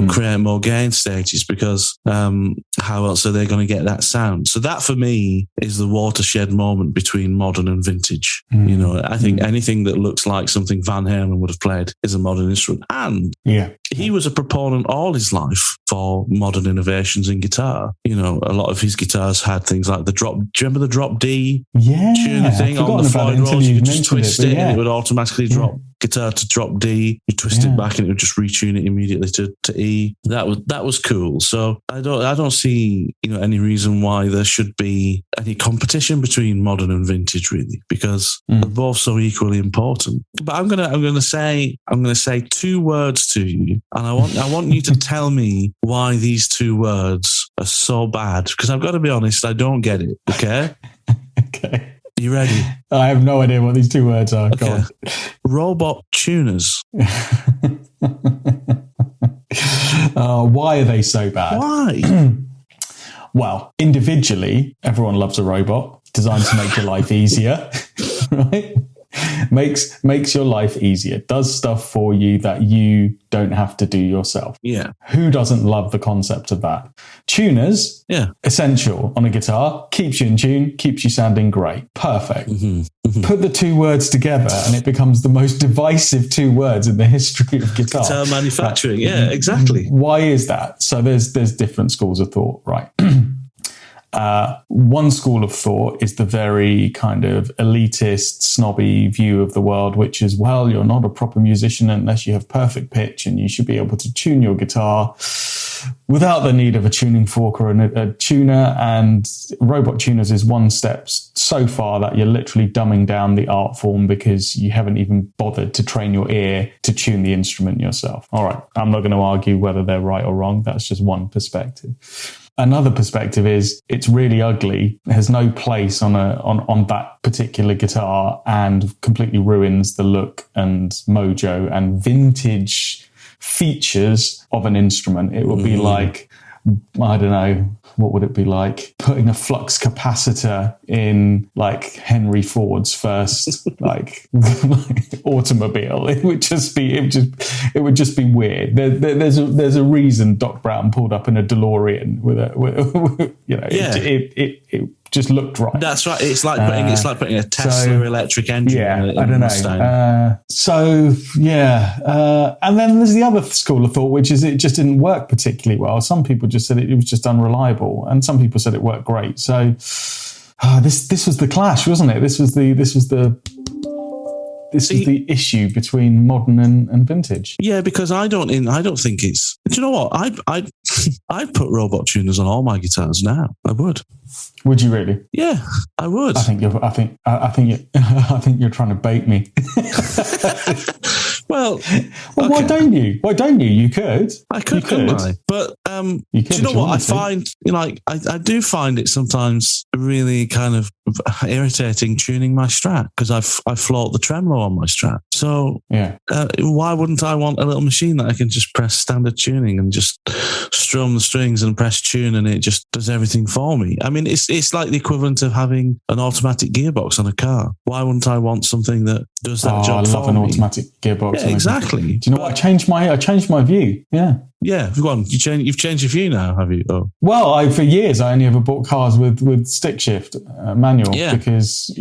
create more gain stages because how else are they going to get that sound? So that for me is the watershed moment between modern and vintage. I think anything that looks like something Van Halen would have played is a modern instrument. And he was a proponent all his life for modern innovations in guitar. A lot of his guitars had things like the drop. Do you remember the drop D tuner thing on the Floyd Rose? You could just twist it and it would automatically drop guitar to drop D. You twist it back and it would just retune it immediately to E. That was cool. So I don't see any reason why there should be any competition between modern and vintage, really, because they're both so equally important. But I'm gonna say two words to you, and I want you to tell me why these two words are so bad, because I've got to be honest, I don't get it. Okay. Okay. You ready? I have no idea what these two words are. Okay. Go on. Robot tuners. Why are they so bad? Why? Well, individually, everyone loves a robot designed to make your life easier, right? makes your life easier, does stuff for you that you don't have to do yourself. Yeah. Who doesn't love the concept of that? Tuners, essential on a guitar, keeps you in tune, keeps you sounding great. Perfect. Put the two words together and it becomes the most divisive two words in the history of guitar. Guitar manufacturing, exactly. Why is that? So there's different schools of thought, right? One school of thought is the very kind of elitist, snobby view of the world, which is, well, you're not a proper musician unless you have perfect pitch, and you should be able to tune your guitar without the need of a tuning fork or a tuner. And Robot Tuners is one step so far that you're literally dumbing down the art form because you haven't even bothered to train your ear to tune the instrument yourself. All right, I'm not going to argue whether they're right or wrong. That's just one perspective. Another perspective is it's really ugly. It has no place on that particular guitar and completely ruins the look and mojo and vintage features of an instrument. It would be like, I don't know, what would it be like putting a flux capacitor in like Henry Ford's first like automobile? It would just be weird. There's a reason Doc Brown pulled up in a DeLorean with it just looked right. That's right. It's like putting a Tesla electric engine. Yeah, I don't know. And then there's the other school of thought, which is it just didn't work particularly well. Some people just said it was just unreliable, and some people said it worked great. So this was the clash, wasn't it? This was the issue between modern and vintage. Yeah, because I don't think it's. Do you know what? I'd put Robot Tuners on all my guitars now. I would. Would you really? Yeah, I would. I think you're trying to bait me. Well, why don't you? Why don't you? You could. I could, couldn't I? But do you know what I find? I do find it sometimes really kind of irritating tuning my Strat because I float the tremolo on my Strat. So why wouldn't I want a little machine that I can just press standard tuning and just strum the strings and press tune and it just does everything for me? I mean, it's like the equivalent of having an automatic gearbox on a car. Why wouldn't I want something that does that job for me? I love an automatic gearbox. Yeah, exactly. Do you know what? I changed my view. Yeah. Yeah, go on. You've changed your view now, have you? Oh. Well, for years I only ever bought cars with stick shift manual because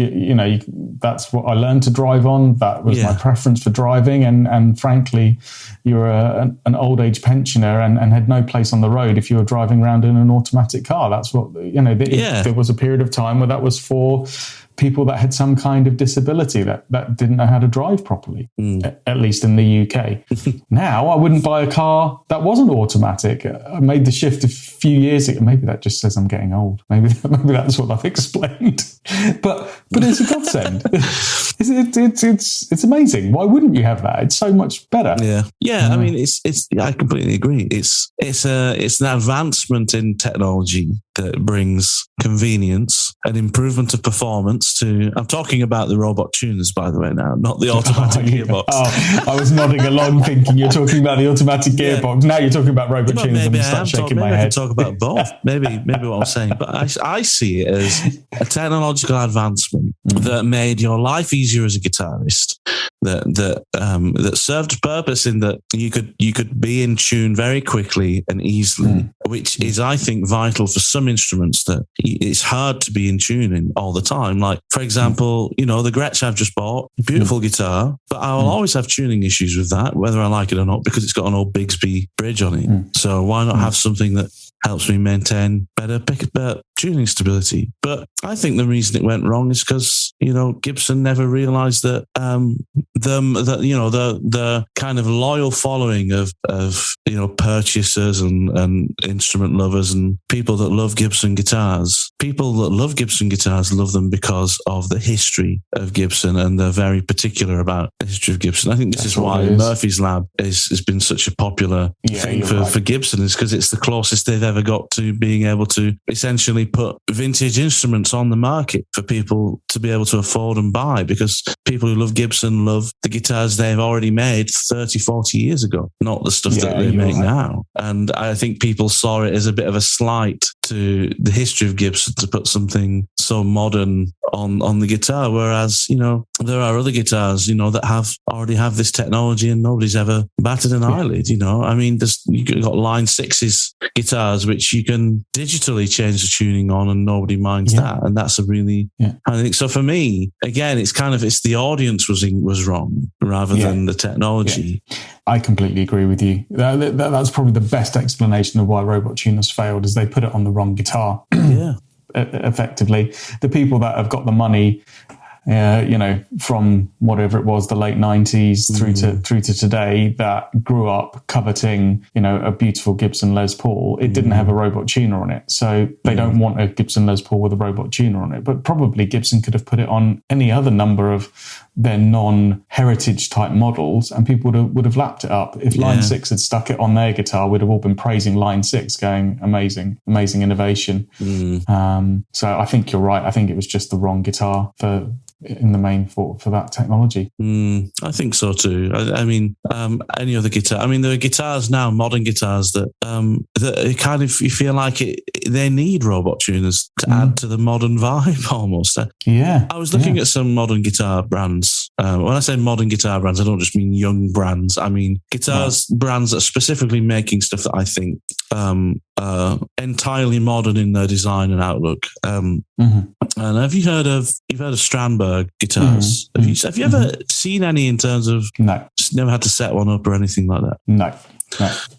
that's what I learned to drive on. That was my preference for driving, and frankly, you're an old age pensioner and had no place on the road if you were driving around in an automatic car. That's what there was a period of time where that was for people that had some kind of disability that didn't know how to drive properly, at least in the UK. Now, I wouldn't buy a car that wasn't automatic. I made the shift a few years ago. Maybe that just says I'm getting old. Maybe that's what I've explained. But it's a godsend. It's amazing. Why wouldn't you have that? It's so much better. Yeah. I mean, it's. I completely agree. It's an advancement in technology that brings convenience and improvement of performance to. I'm talking about the Robot Tuners, by the way, now, not the automatic gearbox. I was nodding along thinking you're talking about the automatic gearbox. Now you're talking about Robot Tuners and I start shaking my head. I can talk about both. Maybe what I'm saying. But I see it as a technological advancement that made your life easier as a guitarist, that served a purpose in that you could be in tune very quickly and easily, which is, I think, vital for some instruments that it's hard to be in tune in all the time. Like, for example, the Gretsch I've just bought, beautiful guitar, but I will always have tuning issues with that, whether I like it or not, because it's got an old Bigsby bridge on it. So why not have something that helps me maintain better tuning stability? But I think the reason it went wrong is because Gibson never realised that the kind of loyal following of purchasers and instrument lovers and people that love Gibson guitars. People that love Gibson guitars love them because of the history of Gibson, and they're very particular about the history of Gibson. I think this is why Murphy's Lab has been such a popular thing for Gibson, is because it's the closest they've ever got to being able to essentially put vintage instruments on the market for people to be able to afford and buy, because people who love Gibson love the guitars they've already made 30, 40 years ago, not the stuff that they make now. And I think people saw it as a bit of a slight to the history of Gibson to put something so modern on the guitar, whereas, you know, there are other guitars, you know, that already have this technology and nobody's ever batted an eyelid, you know. I mean, you've got Line 6's guitars, which you can digitally change the tuning on and nobody minds that. And that's a really, I think, so for me, again, it's the audience was wrong rather than the technology. Yeah. I completely agree with you. That's probably the best explanation of why Robot Tuners failed, is they put it on the wrong guitar. Yeah. Effectively, the people that have got the money, you know, from whatever it was, the late 90s through to today, that grew up coveting, you know, a beautiful Gibson Les Paul. It didn't have a robot tuner on it, so they don't want a Gibson Les Paul with a robot tuner on it. But probably Gibson could have put it on any other number of their non-heritage type models, and people would have lapped it up. If Line 6 had stuck it on their guitar, we'd have all been praising Line 6, going amazing innovation. So I think you're right. I think it was just the wrong guitar in the main for that technology. I think so too. I mean, any other guitar. I mean, there are guitars now, modern guitars that kind of, you feel like they need robot tuners to add to the modern vibe almost. Yeah. I was looking at some modern guitar brands. When I say modern guitar brands, I don't just mean young brands. I mean brands that are specifically making stuff that I think entirely modern in their design and outlook. And have you heard of Strandberg guitars? Have you ever seen any in terms of? No. Just never had to set one up or anything like that? No.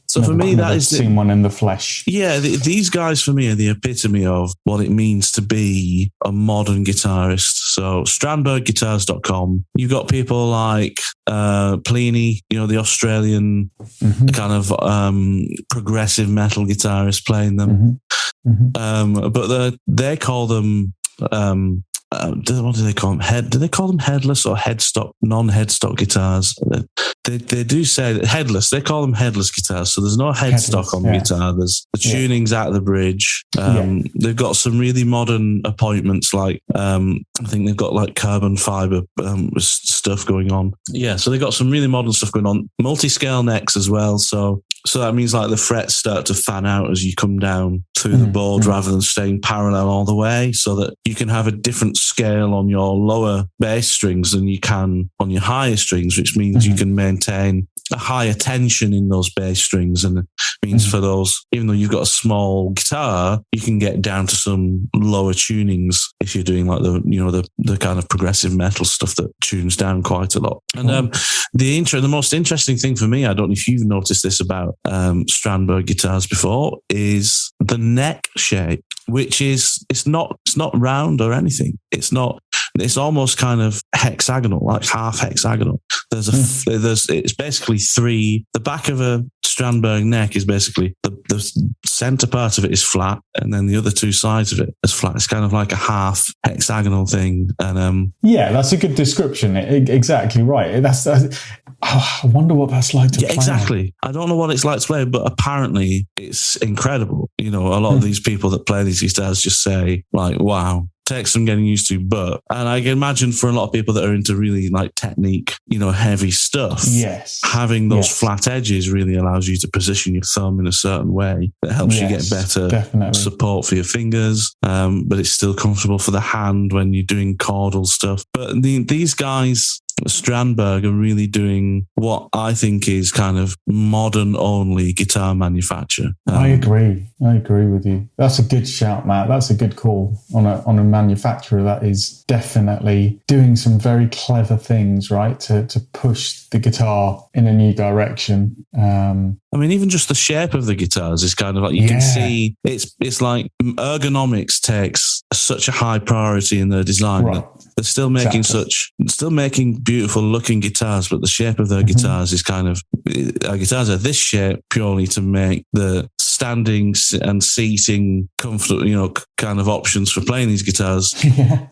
So for me, that is seen one in the flesh. Yeah, these guys for me are the epitome of what it means to be a modern guitarist. So StrandbergGuitars.com. You've got people like Pliny, you know, the Australian kind of progressive metal guitarist playing them. But they call them. What do they call them? Do they call them headless or headstock, non-headstock guitars? They do say that headless. They call them headless guitars. So there's no headstock on the guitar. There's the tuning's out of the bridge. They've got some really modern appointments, like I think they've got like carbon fiber stuff going on. Yeah, so they've got some really modern stuff going on. Multi-scale necks as well. So that means like the frets start to fan out as you come down through the board rather than staying parallel all the way, so that you can have a different scale on your lower bass strings than you can on your higher strings, which means you can maintain a higher tension in those bass strings. And it means for those, even though you've got a small guitar, you can get down to some lower tunings if you're doing like the kind of progressive metal stuff that tunes down quite a lot. And the most interesting thing for me, I don't know if you've noticed this about Strandberg guitars before, is the neck shape, which it's not round or anything. It's almost kind of hexagonal, like half hexagonal. It's basically three. The back of a Strandberg neck is basically the center part of it is flat, and then the other two sides of it is flat. It's kind of like a half hexagonal thing. And that's a good description. Exactly right. I wonder what that's like to play. Exactly. I don't know what it's like to play, but apparently it's incredible. You know, a lot of these people that play these guitars just say like, wow. Takes some getting used to, and I can imagine for a lot of people that are into really like technique, you know, heavy stuff. Yes, having those flat edges really allows you to position your thumb in a certain way that helps you get better support for your fingers. But it's still comfortable for the hand when you're doing chordal stuff. But these guys, Strandberg, are really doing what I think is kind of modern only guitar manufacture. I agree with you. That's a good shout, Matt. That's a good call on a manufacturer that is definitely doing some very clever things, right, to push the guitar in a new direction. I mean, even just the shape of the guitars is kind of like, you can see it's like ergonomics takes such a high priority in their design. Right. They're still making beautiful looking guitars, but the shape of their guitars is kind of, our guitars are this shape purely to make the standing and seating comfortable, you know, kind of options for playing these guitars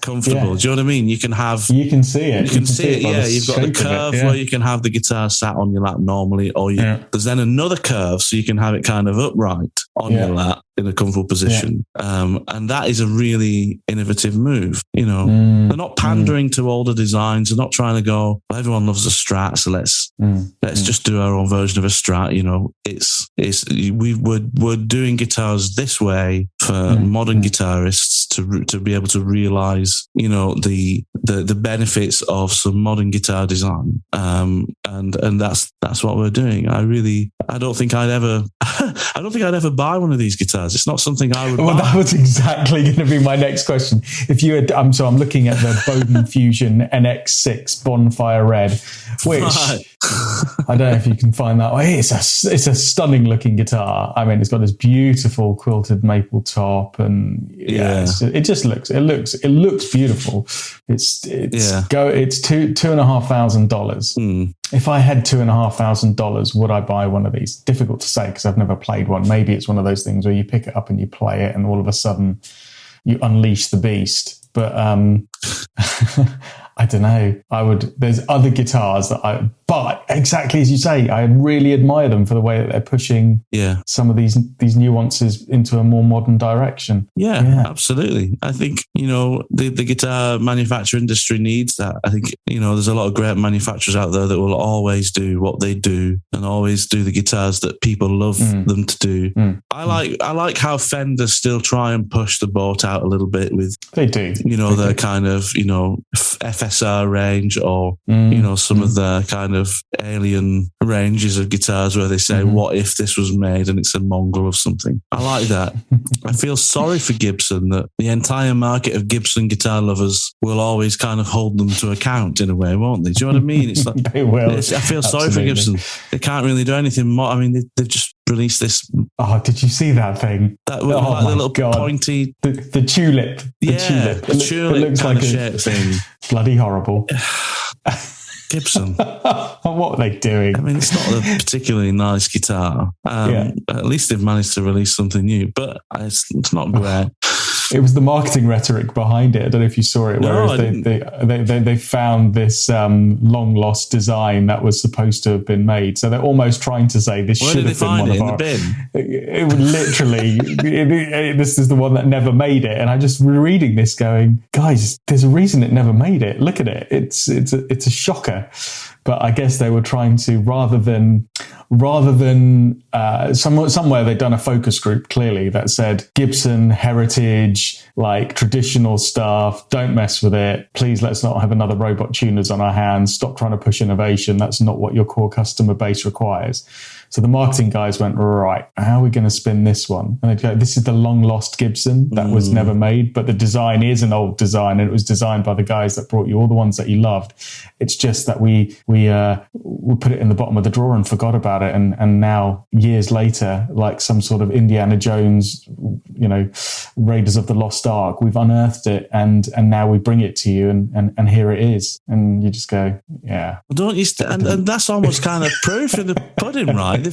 comfortable. Do you know what I mean? You can see it. You can see it. Yeah, you've got the curve where you can have the guitar sat on your lap normally, or there's then another curve so you can have it kind of upright. on your lap in a comfortable position. And that is a really innovative move. You know, they're not pandering to older designs. They're not trying to go, well, everyone loves a Strat, so let's just do our own version of a Strat. You know, we're doing guitars this way for modern guitarists to be able to realize, you know, the benefits of some modern guitar design. And that's what we're doing. I don't think I'd ever buy one of these guitars. It's not something I would buy. Well, that was exactly going to be my next question. If you had, I'm looking at the Bowden Fusion NX6 Bonfire Red, which I don't know if you can find that. It's a stunning looking guitar. I mean, it's got this beautiful quilted maple top, and it looks beautiful. It's $2,500. If I had $2,500, would I buy one of these? Difficult to say because I've never played one. Maybe it's one of those things where you pick it up and you play it, and all of a sudden you unleash the beast. But I don't know. There's other guitars that but exactly as you say, I really admire them for the way that they're pushing some of these nuances into a more modern direction. Yeah, absolutely. I think, you know, the guitar manufacturer industry needs that. I think, you know, there's a lot of great manufacturers out there that will always do what they do and always do the guitars that people love them to do. I like how Fender still try and push the boat out a little bit with, they do, you know, their kind of, you know, FSR range, or, you know, some of their kind of alien ranges of guitars where they say, what if this was made and it's a mongrel of something? I like that. I feel sorry for Gibson, that the entire market of Gibson guitar lovers will always kind of hold them to account in a way, won't they? Do you know what I mean? It's like, they will. I feel sorry for Gibson. They can't really do anything more. I mean, they've just released this. Oh, did you see that thing? That like the little pointy, the tulip. The tulip. It looks like a shape thing. Bloody horrible. Gibson. What are they doing? I mean, it's not a particularly nice guitar. At least they've managed to release something new, but it's not great. It was the marketing rhetoric behind it. I don't know if you saw it. No, they found this long lost design that was supposed to have been made. So they're almost trying to say this should have been one of our. It would literally. This is the one that never made it. And I just reading this, going, guys, there's a reason it never made it. Look at it. It's a shocker. But I guess they were trying to, rather than somewhere they'd done a focus group clearly that said Gibson heritage, like traditional stuff, don't mess with it. Please, let's not have another Robot Tuners on our hands. Stop trying to push innovation. That's not what your core customer base requires. So the marketing guys went, right, how are we going to spin this one? And they'd go, this is the long lost Gibson that was never made, but the design is an old design, and it was designed by the guys that brought you all the ones that you loved. It's just that we put it in the bottom of the drawer and forgot about it. And now years later, like some sort of Indiana Jones, you know, Raiders of the Lost Ark, we've unearthed it and now we bring it to you and here it is. And you just go, yeah. Don't you? And that's almost kind of proof in the pudding, right? They've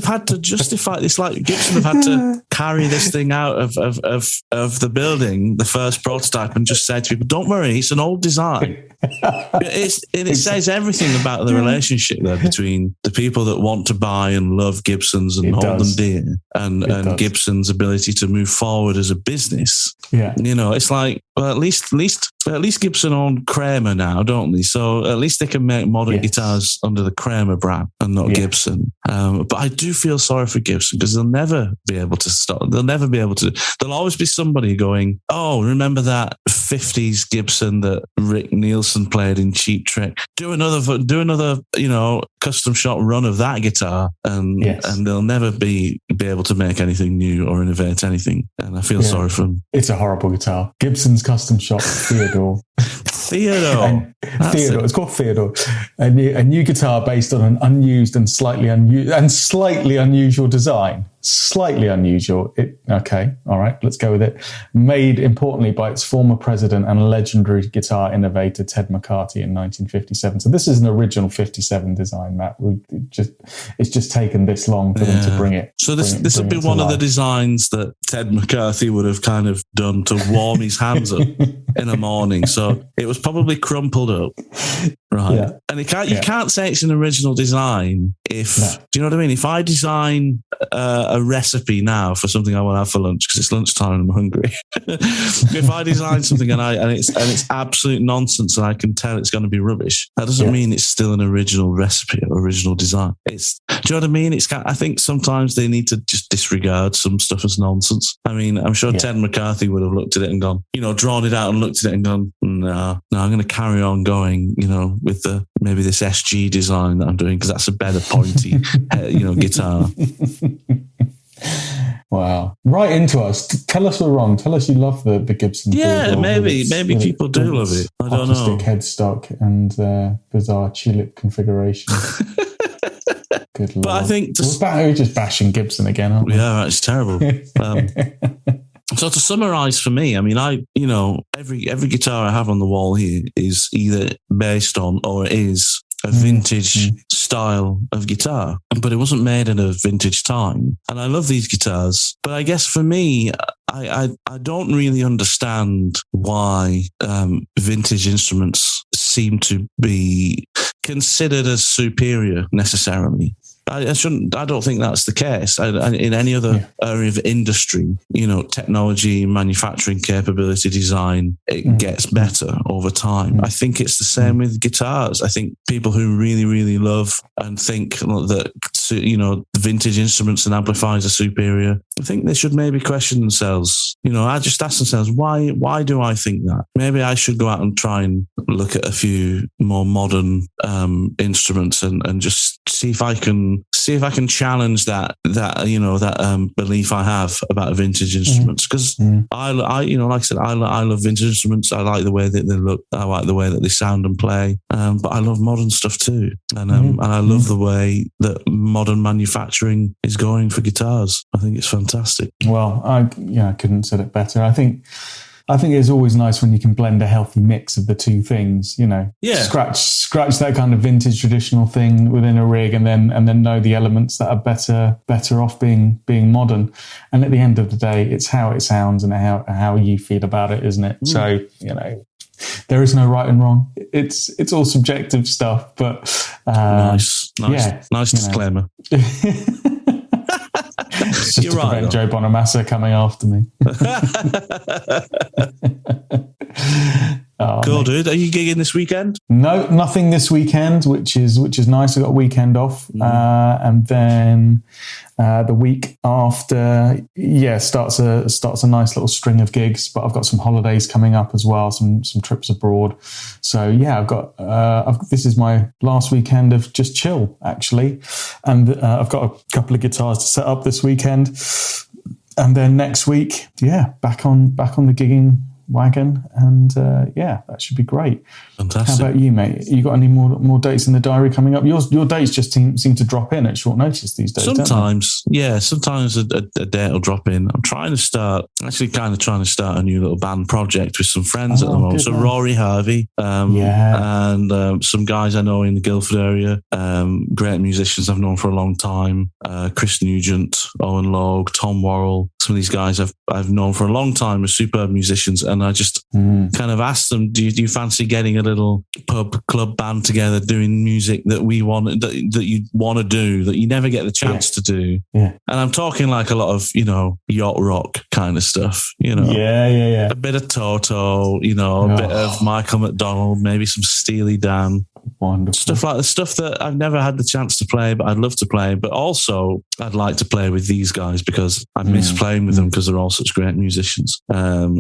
had to justify this. Like Gibson have had to carry this thing out of the building, the first prototype, and just say to people, "Don't worry, it's an old design." It says everything about the relationship there between the people that want to buy and love Gibsons and hold them dear, and Gibson's ability to move forward as a business. Yeah, you know, it's like, well, at least Gibson own Kramer now, don't they? So at least they can make modern guitars under the Kramer brand and not Gibson. But I do feel sorry for Gibson because they'll never be able to stop. They'll never be able to. There'll always be somebody going, "Oh, remember that 50s Gibson that Rick Nielsen played in Cheap Trick? Do another, you know, custom shop run of that guitar," and they'll never be able to make anything new or innovate anything. And I feel sorry for them. It's a horrible guitar. Gibson's custom shop, Theodore. Theodore. It's called Theodore. A new guitar based on an unused and slightly unusual design. Slightly unusual. Okay, all right, let's go with it. Made importantly by its former president and legendary guitar innovator Ted McCarty in 1957. So this is an original 57 design, Matt. It's just taken this long for them to bring it. So this would be one of the designs that Ted McCarthy would have kind of done to warm his hands up in the morning. So it was probably crumpled up, right? Yeah. And you can't say it's an original design if do you know what I mean? If I design a recipe now for something I want to have for lunch because it's lunchtime and I'm hungry. If I design something and it's absolute nonsense and I can tell it's going to be rubbish, that doesn't mean it's still an original recipe or original design. Do you know what I mean? I think sometimes they need to just disregard some stuff as nonsense. I mean, I'm sure Ted McCarthy would have looked at it and gone, drawn it out and looked at it and gone, no, I'm going to carry on going, with maybe this SG design that I'm doing because that's a better pointy, guitar. Wow. Write into us. Tell us we're wrong. Tell us you love the Gibson. Yeah, maybe people do love it. I don't know. Acoustic headstock and bizarre tulip configuration. Good Lord. But I think... We're just bashing Gibson again, aren't we? Yeah, it's terrible. So to summarise for me, I mean, every guitar I have on the wall here is either based on or is a vintage style of guitar, but it wasn't made in a vintage time. And I love these guitars, but I guess for me, I don't really understand why vintage instruments seem to be considered as superior necessarily. I don't think that's the case. In any other area of industry, technology, manufacturing capability, design, it gets better over time. I think it's the same with guitars. I think people who really, really love and think that, vintage instruments and amplifiers are superior, I think they should maybe question themselves. I just ask themselves, why do I think that? Maybe I should go out and try and look at a few more modern instruments and just see if I can challenge that belief I have about vintage instruments. Because I like I said, I love vintage instruments. I like the way that they look. I like the way that they sound and play. But I love modern stuff too, and I love the way that modern manufacturing is going for guitars. I think it's fantastic. Well, I couldn't have said it better. I think it's always nice when you can blend a healthy mix of the two things, scratch that kind of vintage traditional thing within a rig and then know the elements that are better off being modern. And at the end of the day, it's how it sounds and how you feel about it, isn't it? So, there is no right and wrong. It's all subjective stuff, but nice disclaimer. It's just to prevent Joe Bonamassa coming after me. Cool, dude. Are you gigging this weekend? No, nothing this weekend, which is nice. I got a weekend off, and then the week after, starts a nice little string of gigs. But I've got some holidays coming up as well, some trips abroad. So this is my last weekend of just chill actually, and I've got a couple of guitars to set up this weekend, and then next week, back on the gigging wagon, and that should be great. Fantastic. How about you, mate? You got any more dates in the diary coming up? Your dates just seem to drop in at short notice these days. Sometimes a date will drop in. I'm trying to start a new little band project with some friends at the moment. So Rory Harvey, and some guys I know in the Guildford area, great musicians I've known for a long time, Chris Nugent, Owen Logue, Tom Worrell. Some of these guys I've known for a long time as superb musicians, and I just kind of asked them, do you fancy getting a little pub club band together doing music that we want, that you want to do, that you never get the chance to do? And I'm talking like a lot of yacht rock kind of stuff, a bit of Toto, a bit of Michael McDonald, maybe some Steely Dan. Wonderful stuff like the stuff that I've never had the chance to play, but I'd love to play. But also, I'd like to play with these guys because I miss playing with them because they're all such great musicians.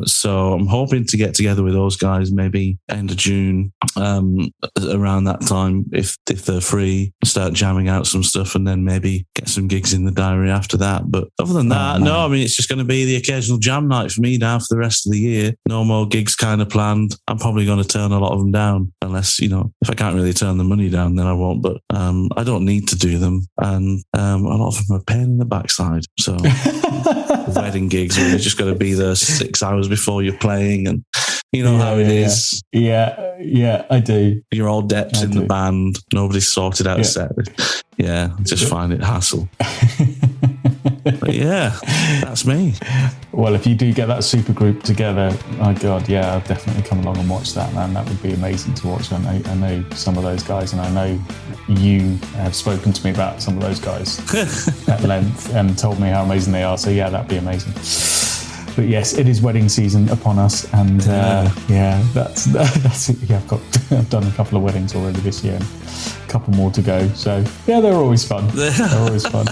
So I'm hoping to get together with those guys maybe end of June, around that time, if they're free, start jamming out some stuff, and then maybe get some gigs in the diary after that. But other than that, no, I mean, it's just going to be the occasional jam night for me now for the rest of the year. No more gigs kind of planned. I'm probably going to turn a lot of them down, unless, if I can't really turn the money down, then I won't. But I don't need to do them, and a lot of them are a pain in the backside. So wedding gigs where you just got to be there 6 hours before you're playing, and how it is. Yeah, I do. You're all depths in the band. Nobody's sorted out a set. Yeah, just find it hassle. But yeah, that's me. Well, if you do get that super group together, my God, I'll definitely come along and watch that, man. That would be amazing to watch. I know some of those guys, and I know you have spoken to me about some of those guys at length and told me how amazing they are. So yeah, that'd be amazing. But yes, it is wedding season upon us, and that's it. Yeah, I've done a couple of weddings already this year, and a couple more to go. So yeah, they're always fun. They're always fun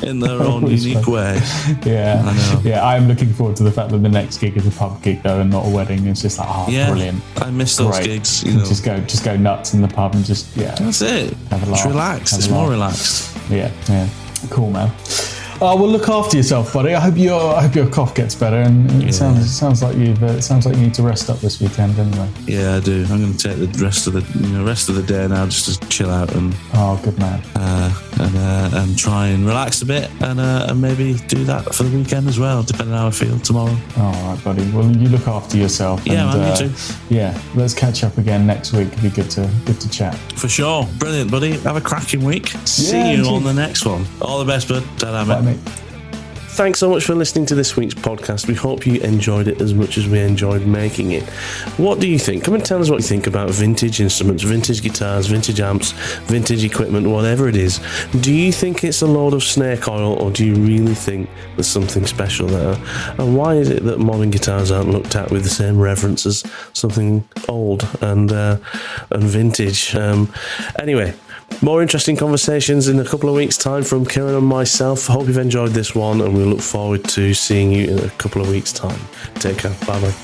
in their own unique way. Yeah, I know. Yeah, I'm looking forward to the fact that the next gig is a pub gig though, and not a wedding. It's just like, brilliant. I miss those gigs. You know. Just go nuts in the pub and just that's it. Have a laugh. It's relaxed. It's more relaxed. Yeah, cool, man. Well, look after yourself, buddy. I hope your cough gets better. And it sounds like you need to rest up this weekend, anyway. Yeah, I do. I'm going to take the rest of the day now, just to chill out and good man. And try and relax a bit, and maybe do that for the weekend as well, depending on how I feel tomorrow. All right, buddy. Well, you look after yourself. Yeah, and, man, you too. Yeah, let's catch up again next week. It'd be good to chat. For sure. Brilliant, buddy. Have a cracking week. See you on the next one. All the best, bud. Ta-da, mate. Thanks so much for listening to this week's podcast. We hope you enjoyed it as much as we enjoyed making it. What do you think? Come and tell us what you think about vintage instruments, vintage guitars, vintage amps, vintage equipment, whatever it is. Do you think it's a load of snake oil, or do you really think there's something special there? And why is it that modern guitars aren't looked at with the same reverence as something old and vintage? Anyway, more interesting conversations in a couple of weeks' time from Kieran and myself. Hope you've enjoyed this one, and we look forward to seeing you in a couple of weeks' time. Take care. Bye-bye.